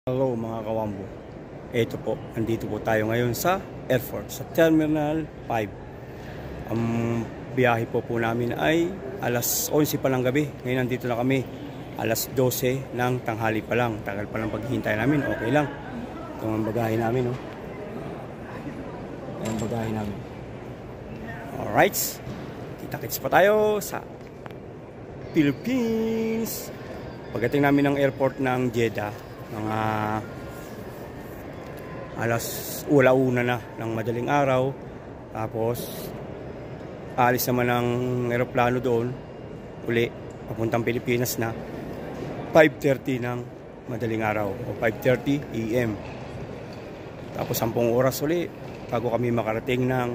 Hello mga kawambo. Ito po, andito po tayo ngayon sa airport, sa Terminal 5. Ang biyahe po namin ay alas 11 pa lang gabi. Ngayon nandito na kami, alas 12 ng tanghali pa lang. Tagal pa lang paghihintay namin, okay lang. Ito ang bagahe namin, oh. Ito ang bagahe namin. Alright, kita-kits pa tayo sa Philippines. Pagdating namin ng airport ng Jeddah, mga alas una na ng madaling araw, tapos alis naman ng eroplano doon uli papuntang Pilipinas na 5:30 ng madaling araw o 5:30 AM. Tapos 10 oras uli bago kami makarating ng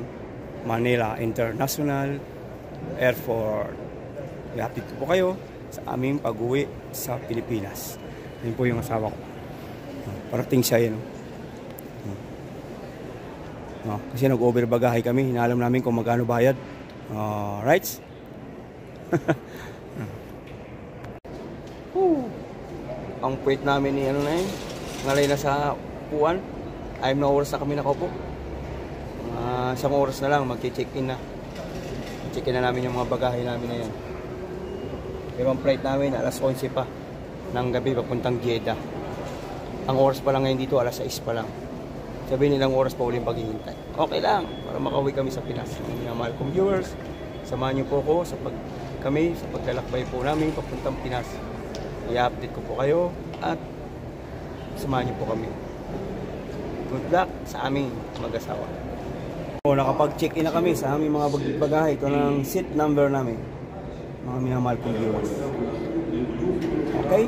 Manila International Airport. I-update ko po kayo sa aming pag-uwi sa Pilipinas. Yun po yung asawa ko. Parating siya yun. Kasi nag-over bagahe kami. Hinaalam namin kung magkano bayad. Right? Ang puwit namin ni ano na yun. Ngalay na sa upuan. 5 na oras na kami nakaupo. Isang oras na lang mag-check-in na. Check-in na namin yung mga bagahe namin na yan. Ibang flight namin alas 11 pa ng gabi papuntang Jeddah. Ang oras pa lang ngayon dito alas 6 pa lang. Sabihin nilang oras pa uling paghihintay. Okay lang para makauwi kami sa Pinas. Mga mahal kong viewers, samahan niyo po ako sa paglalakbay po namin papuntang Pinas. I-update ko po kayo at samahan niyo po kami. Good luck sa aming mag-asawa. Nakapag-check-in na kami sa aming mga bagahe. Ito ng seat number namin. Mga minamahal kong viewers. Okay?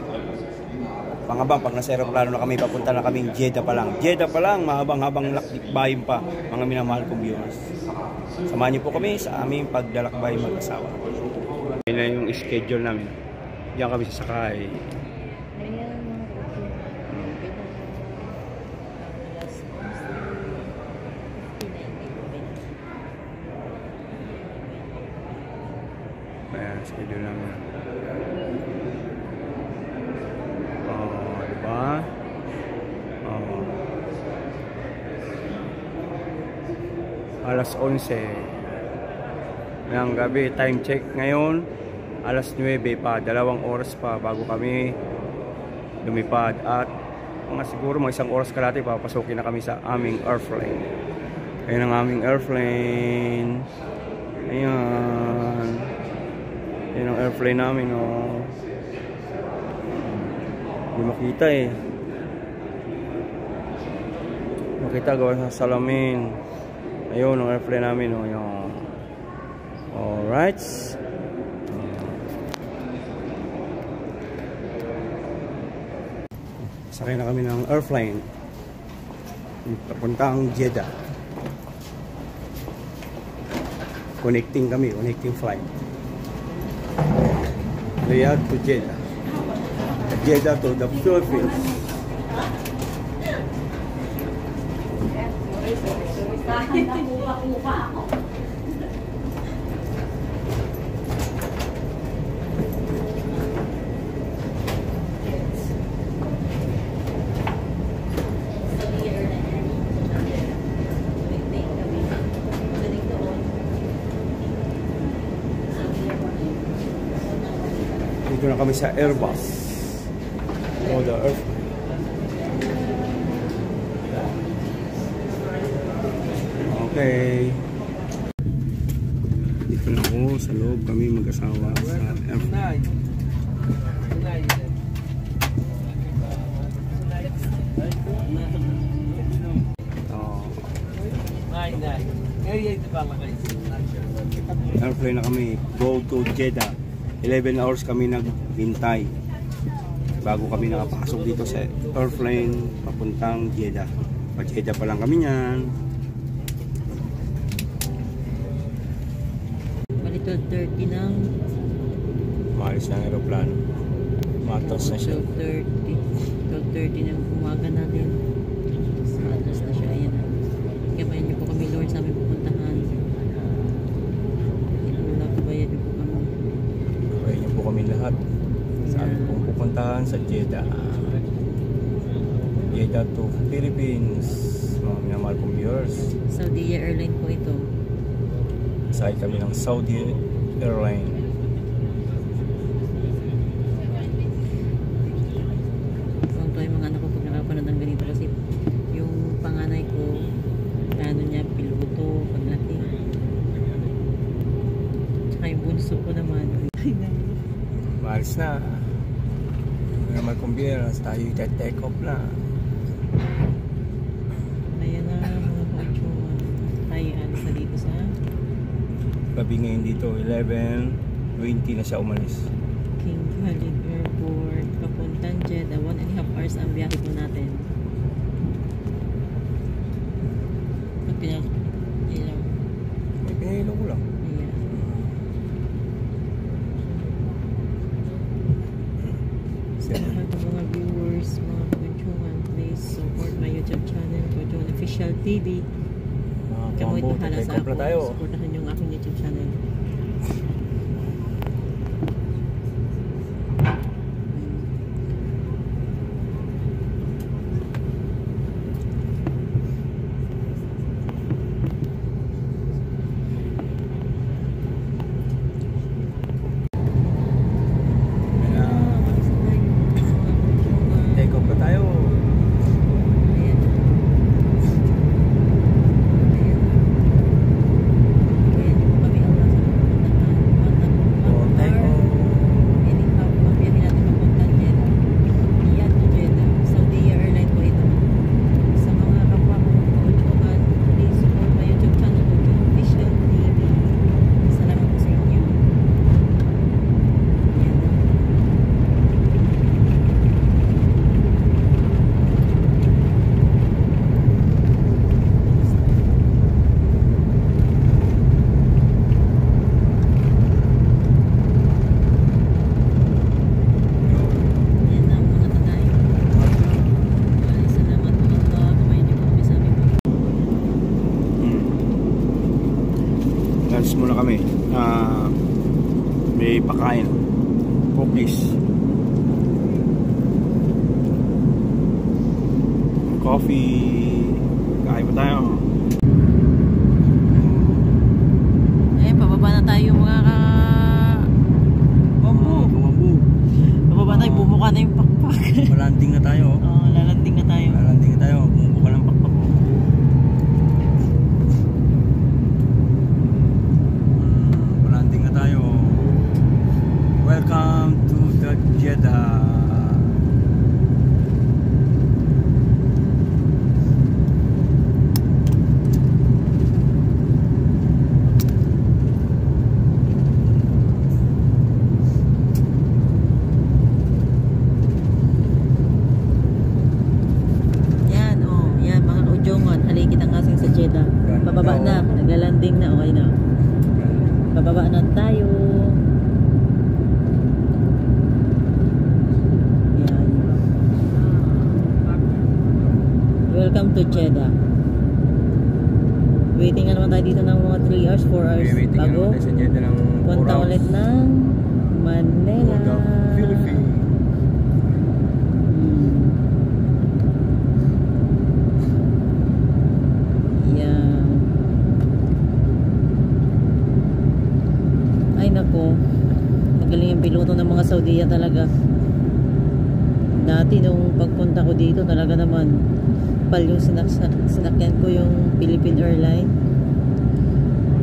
Pangabang, pag nasa aeroplano na kami, papunta na kaming Jeddah pa lang. Jeddah pa lang, mahabang-habang lakbayin pa, mga minamahal kong viewers. Samahan niyo po kami sa aming paglalakbay mag-asawa. Yan na yung schedule namin. Diyan kami sasakay. Ayan, schedule namin. Diba? Alas 11 ng gabi, time check ngayon. Alas 9 pa, 2 oras pa bago kami lumipad. At siguro mga 1 oras kalahati, papasukin na kami sa aming airplane. Ayan ang aming airplane. Ayan. Yan ang airplane namin, oh. Hindi makita eh. Makita gawa sa salamin. Ayun ang airplane namin, oh. Yan. Alright. Sakay na kami ng airplane. Papuntang Jeddah. Connecting flight. Riyadh to Jeddah. Jeddah to the Philippines. Dito na kami sa Airbus. The Earth. Okay. Dito na ako sa loob kami mag-asawa sa airport. Airplane na kami. Go to Jeddah. 11 hours kami naghintay bago kami nakapasok dito sa airplane papuntang Jeddah. Pa-Jeddah pa lang kami niyan. Bali 12:30 ng maalis na ang aeroplano. Matos na siya. 12:30 ng umaga natin. Matos na siya. Ayan. Gabayan niyo po kami, Lord, sa aming pupuntahan. Gabayan niyo po kami. Gabayan niyo po kami lahat sa aming pupuntahan sa Jeddah. Jeddah to Philippines, mga minamahal kong viewers. Saudi Airline po ito. Sakay kami ng Saudi Airline. Huwag to yung mga anak ko pag nakapanood ng ganito kasi yung panganay ko, ano niya, piloto, paglaki. Tsaka yung bunso ko naman. Maalis na. Minamahal kong viewers, tayo i-take off na. Ayan na mga kauchuan. Tayo alis na dito sa Gabi ngayon dito, 11:20 na siya umalis. King Khalid Airport. Papuntang Jeddah. 1.5 hours ang biyahe po natin. Pag pinag-ilaw. May pinahilo ko lang. Ayan. Sa lahat ng mga viewers, mga kauchuan, please support my YouTube channel, Kauchuan Official TV. Kamoy Kambo, bahala take sa off na ako. tayo. Supportahan yung aking YouTube channel. Take off na tayo. Ayan. Ayan. Ayan po kami ang nasa Oh, take off. Anyhow, ang biyahe natin papuntang Jeddah. Yan to Jeddah. Saudi Airline po ito. Sa mga kapwa ko kauchuan, please support my YouTube channel, Kauchuan Official TV. Salamat po sa inyo. Ayan. Yan na muna tayo. Ay, salamat po Allah. Kumain niyo po kami sa aming Lunch muna kami. May pakain. Cookies. Coffee. Kain pa tayo. Ayan, pababa na tayo mga bambu. Bambu. Pababa tayo, bumuka na yung pakpak. Malanding na tayo. Oo, lalanding na tayo. Malanding na tayo. Bumuka ng pakpak. Malanding na tayo. Welcome to the Jeddah. Yan, oh, yan mga kaudyongon. Haligit ang asing sa Jeddah. Pababa na, naglalanding na, okay na. Pababa na tayo. Yan. Welcome to Jeddah. Waiting na naman tayo dito ng mga 3 hours, 4 hours bago. Sa Jeddah ng Punta ulit ng Manila. Philippines. Yan. Ay nako, magaling yung piloto ng mga Saudiya talaga. Dati nung pagpunta ko dito talaga naman pal yung sinakyan ko yung Philippine Airline.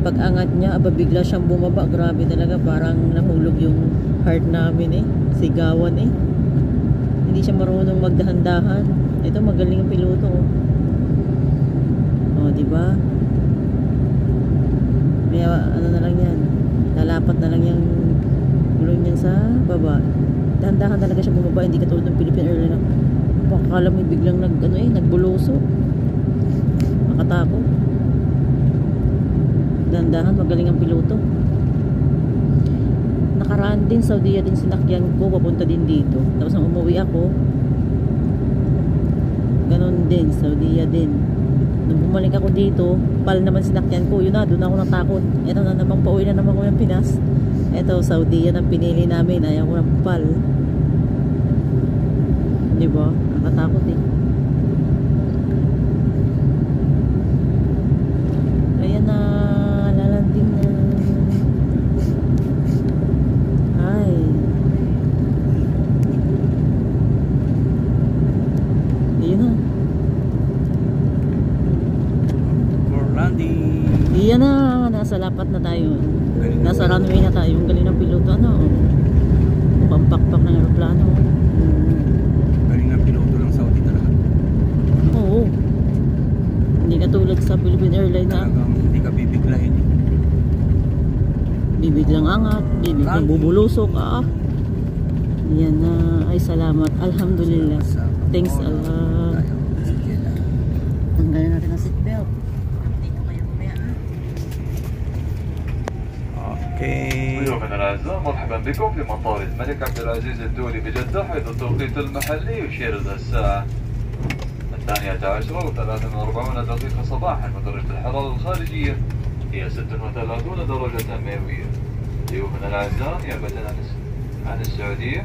Pag angat niya, aba bigla siyang bumaba. Grabe talaga, parang nahulog yung heart namin eh. Sigawan eh. Hindi siya marunong magdahan-dahan. Ito magaling yung piloto oh. Oh, di ba? May ano na lang yan. Lalapat na lang yung gulong niyan sa baba. Dahan-dahan talaga siya bumaba, hindi katulad ng Philippine Airlines. Pakakala mo biglang nagbuloso. Makatakot. Dahan-dahan, magaling ang piloto. Nakaraan din, Saudiya din sinakyan ko, papunta din dito. Tapos nang umuwi ako, ganon din, Saudiya din. Nung bumalik ako dito, PAL naman sinakyan ko. Yun na, doon ako natakot. Ito na naman, pauwi na naman ko ng Pinas. Ito, Saudiya ang pinili namin. Ayaw ko ng PAL. Diba? Nakatakot eh. nasa lapat na tayo. Galing na Nasa piloto. runway na tayo. Ang galing ng piloto. Ano? Pampakpak ng aeroplano. Galing ng piloto ng Saudi talaga. Oo. Hindi katulad sa Philippine Airlines na Talagang hindi ka bibiglahin. bibiglang angat, bibiglang bubulusok. Yan na. Ay, salamat. Alhamdulillah. Thanks Allah. Tanggalin natin ang seatbelt. Dito kayo kumaya. Okay. ضيوفنا الاعزاء مرحبا بكم في مطار الملك عبد العزيز الدولي بجده، حيث التوقيت المحلي يشير الى الساعه 12:43 صباحا، ودرجه الحراره الخارجيه هي 36 درجه مئويه. ضيوفنا الاعزاء نيابه عن السعوديه،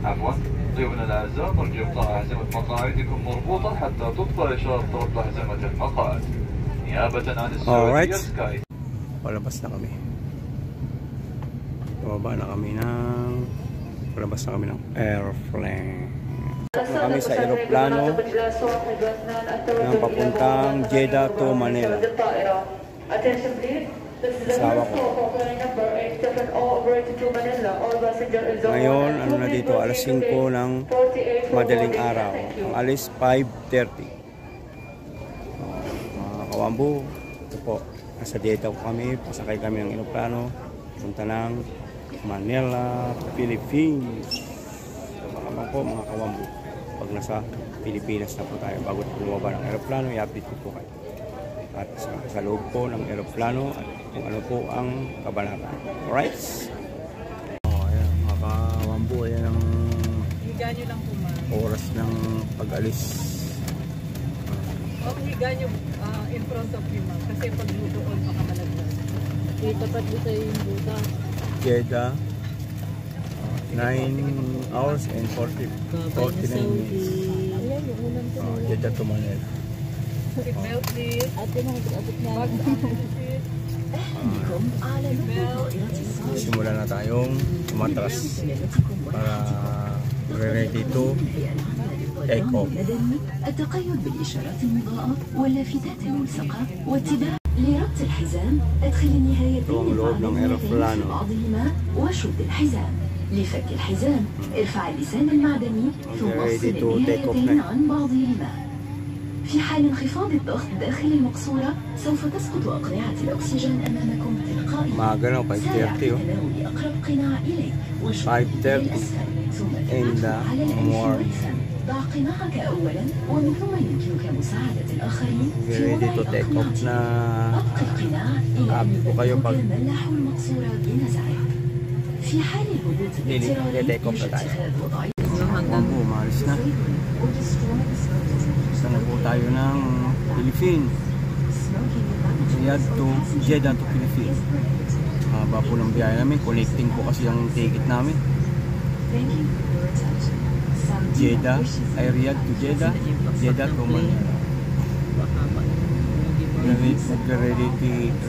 عفوا ضيوفنا الاعزاء نرجو ابقاء احزمه مقاعدكم مربوطه حتى تطفى اشاره ربط احزمه المقاعد. نيابه عن Alright. السعوديه سكاي. Palabas na kami. Bumaba na kami ng palabas na kami ng airplane. Kami sa aeroplano ng papuntang Jeddah to Manila. Asawa ko. Ngayon, ano na dito, alas 5 ng madaling araw. Ang alis 5:30. Mga kawambo, ito po. Nasa Jeddah kami, pasakay kami ng aeroplano, punta ng Manila, Philippines. So, baka po mga kawambo, pag nasa Pilipinas na po tayo, bago bumaba ng aeroplano, i-update ko po kayo. At sa loob po ng aeroplano at kung ano po ang kabanata. Alright? Ayan, mga kawambo, ayan ang Higa nyo lang po, ma'am. oras ng pag-alis. O, higa nyo in front of you, ma'am. Kasi pag doon, baka malaglag. Itapat mo sa'yo yung buta. Jeddah, 9 hours and 49 minutes. Ayan, yung unang to. Jeddah to Manila. Seatbelt, please. Ate, nakikita na. Simula na tayong umatras para ready to take off. التقيد بالإشارات المضاءة واللافتات الملصقة واتباع لربط الحزام. أدخل النهايتين aeroplano. بعضهما وشد الحزام. لفك الحزام ارفع اللسان المعدني ثم افصل النهايتين عن بعضهما. في حال انخفاض الضغط داخل المقصورة سوف تسقط أقنعة الأكسجين أمامكم تلقائيا. Magano, 5:30 سارع في تناول أقرب قناع إليك وشد 5:30 للأسفل ثم in تركز the على الأنف morning. والفم. ضع قناعك أولا ومن ثم يمكنك مساعدة الآخرين في Ready وضع to take off الأقنعة. na. أبقى القناع إلى أن Update ko kayo pag يتملح المقصورة بنزعه. في حال الهبوط الاضطراري take off na يجب tayo. اتخاذ وضع Kawambo, umalis na. Basta na po tayo ng Philippines. Riyadh to Jeddah to Philippines. Haba po ng biyahe namin. Connecting po kasi ang ticket namin. Jeddah, ay Riyadh to Jeddah, Jeddah to Manila.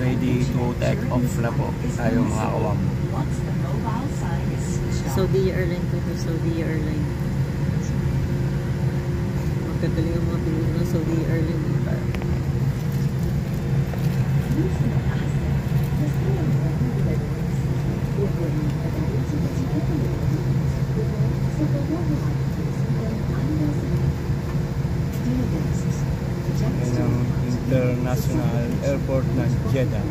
Ready to take off na po tayo mga kawambo. Saudi Airline po ito, Saudi Airline. Magkagaling ang mga piloto ng Saudi Airline dito. Yan ang international airport ng Jeddah,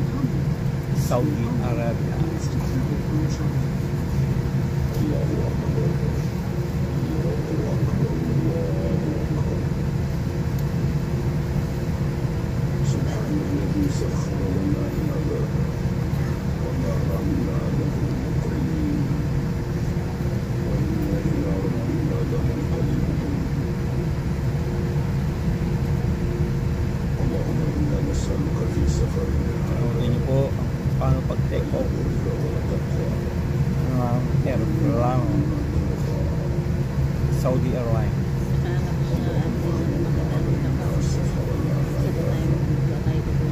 Saudi Arabia. Panoodin niyo po paano pag-take off ng airplane Saudi Airlines. Nakahanap ko na ang dito na makakali na pa. Ito tayo magbuka tayo dito.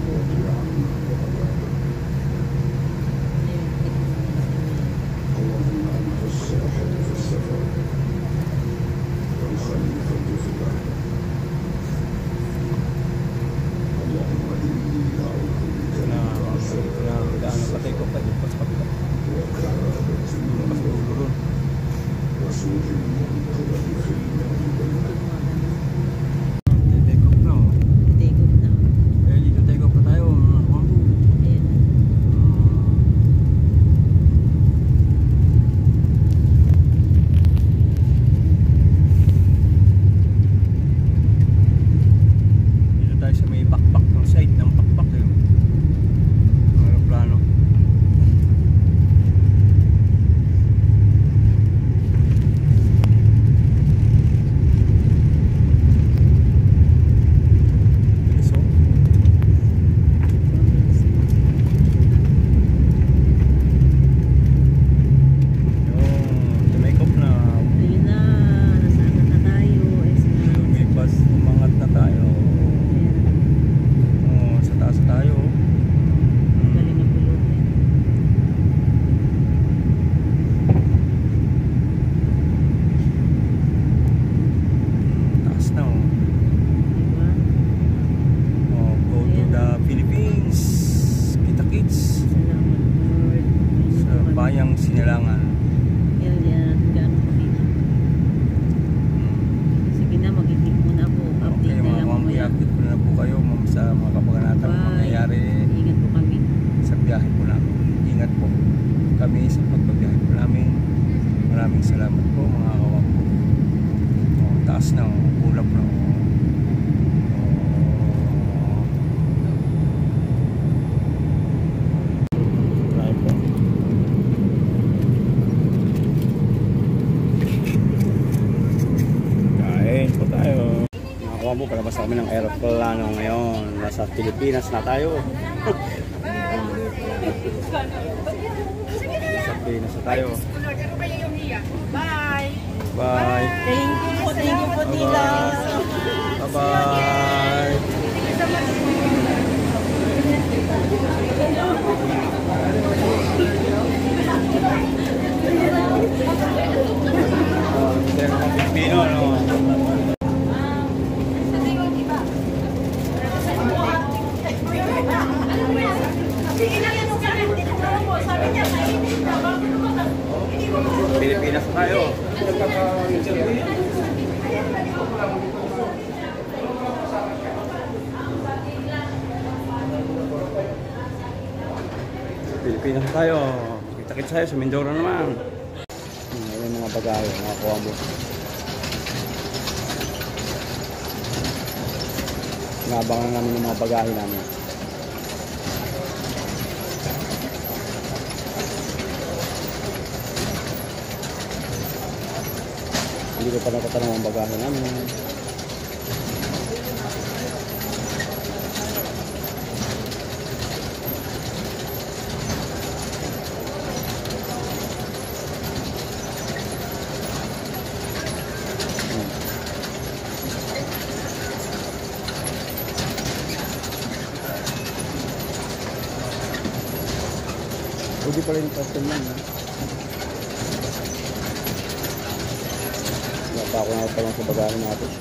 taas na, ulap na. Kain po tayo. Nakakuha po, palabas kami ng aeroplano ngayon. Nasa Pilipinas na tayo. Nasa Pilipinas na tayo. Bye! Bye! Thank you po, Tita! Bye-bye! Pilipino, no? Pilipinas tayo. Pilipinas tayo. Kita-kita tayo sa Mindoro naman. Ayan mga bagahe, mga kuwamo. Nabangan namin yung mga bagahe namin. Hindi ko pa nakatanong ang bagahe namin. Pwede pala yung custom lang, ha? Wala pa ako nakatanong sa bagahe natin.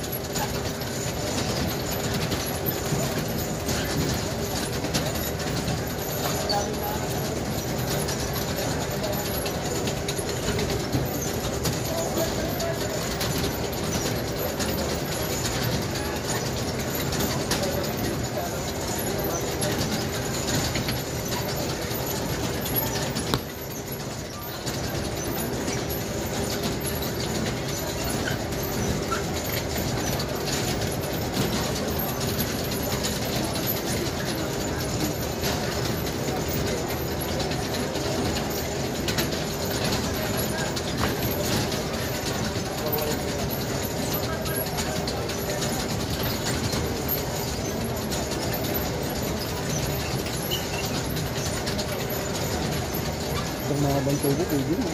Itong mga bang tubo, pwede mo.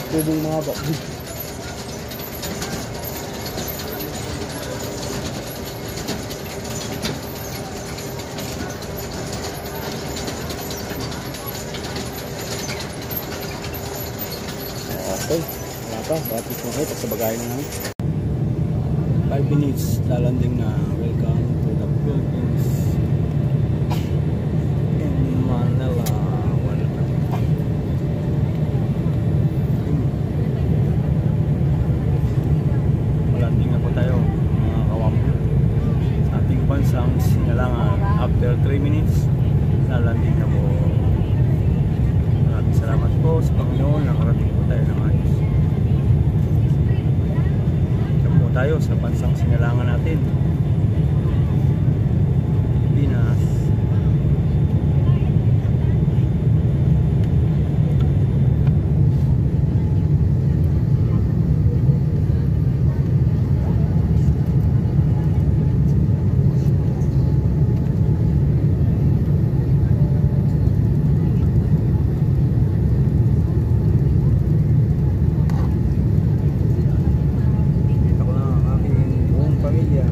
Tubong mga bak. Okay, wala pa. Bakit mo kayo sa bagahe na namin. 5 minutes, lalanding na. Welcome to the Philippines. In Manila. Malanding na po tayo, mga kawampo. Sa ating bansang Sinalangan. After 3 minutes, lalanding na po. Maraming salamat po sa Panginoon. Nakarating po tayo ng ayos. Tayo sa bansang Sinalangan natin, Pilipinas. Pamilya.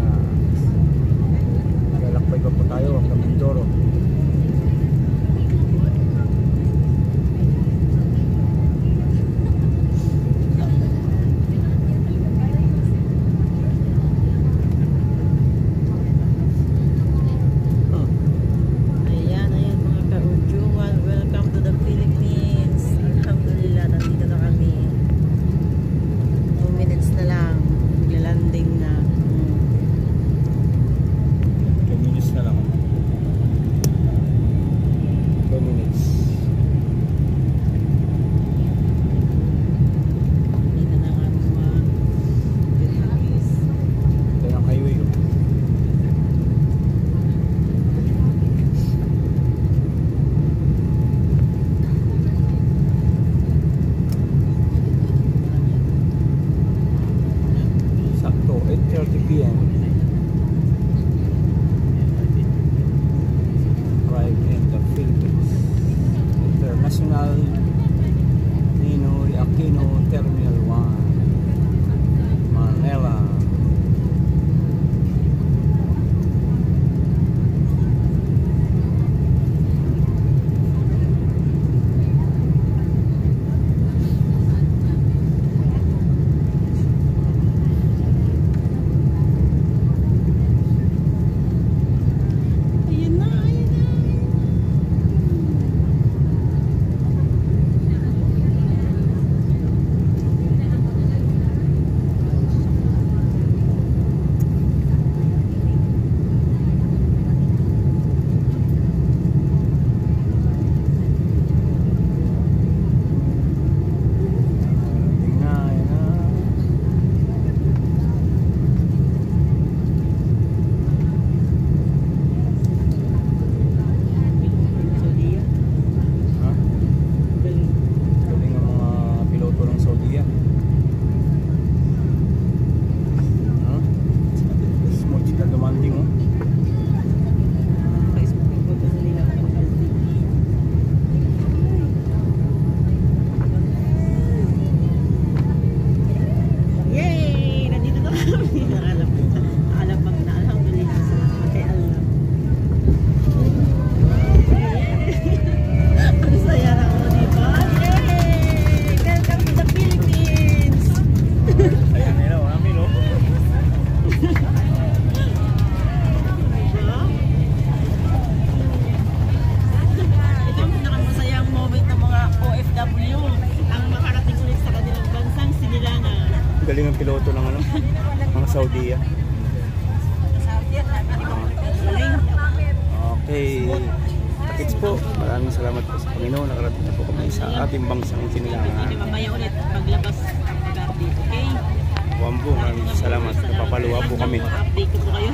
12:30 p.m. Arrive in the Philippines International Ninoy Aquino Terminal 1, Manila. Galing ang piloto ng ano, mga Saudi. Okay. Takits po. Maraming salamat po sa Panginoon. Nakarating na po kami sa ating bangsang Sinilangan. Mamaya ulit paglabas ng update, okay? Wambo, maraming salamat. Napapaluwa po kami. Update ko po kayo.